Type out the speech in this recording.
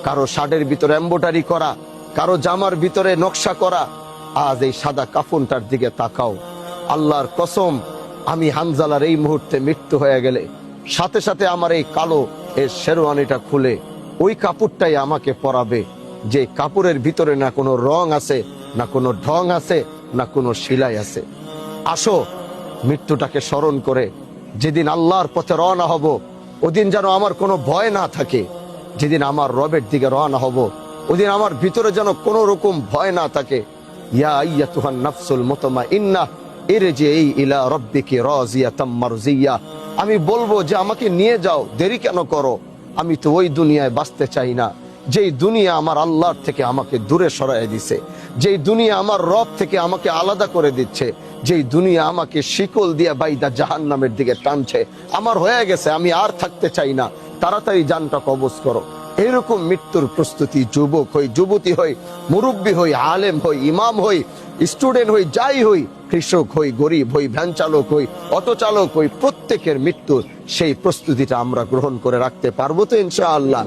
কারো শার্টের ভিতরে এমব্রয়ডারি করা, কারো জামার ভিতরে নকশা করা। আজ এই সাদা কাফনটার দিকে তাকাও। আল্লাহর কসম, আমি হানজালার এই মুহূর্তে মৃত্যু হয়ে গেলে সাথে সাথে আমার এই কালো এর শেরওয়ানিটা খুলে ওই কাপড়টাই আমাকে পরাবে, যে কাপড়ের ভিতরে না কোনো রং আছে, না কোনো ঢং আছে, না কোনো সেলাই আছে। আসো মৃত্যুটাকে স্মরণ করে যেদিন আল্লাহর পথে রওনা হব, ওদিন যেন আমার কোনো ভয় না থাকে। যেদিন আমার রবের দিকে রওনা হব, ওদিন আমার ভিতরে যেন কোনো রকম ভয় না থাকে। ইয়া আইয়াতুহান নাফসুল মুতমাইন্নাহ ইরজিই ইলা রাব্বিকি রাজিয়াতাম মারজিয়া। আমি বলবো যে আমাকে নিয়ে যাও, দেরি কেন করো? আমি তো ওই দুনিয়ায় বাঁচতে চাই না যেই দুনিয়া আমার আল্লাহর থেকে আমাকে দূরে সরাই দিছে, যেই দুনিয়া আমার রব থেকে আমাকে আলাদা করে দিচ্ছে, যেই দুনিয়া আমাকে শিকল দিয়ে বাইদা জাহান্নামের দিকে টানছে। আমার হয়ে গেছে, আমি আর থাকতে চাই না, তাড়াতাড়ি জানটা কবজ করো। এইরকম মৃত্যুর প্রস্তুতি যুবক হই, যুবতী হই, মুরব্বী হই, আলেম হই, ইমাম হই, স্টুডেন্ট হই, যাই হই, কৃষক হই, গরিব হই, ভ্যান চালক হই, অটো চালক হই, প্রত্যেকের মৃত্যুর সেই প্রস্তুতিটা আমরা গ্রহণ করে রাখতে পারবো তো ইনশাআল্লাহ?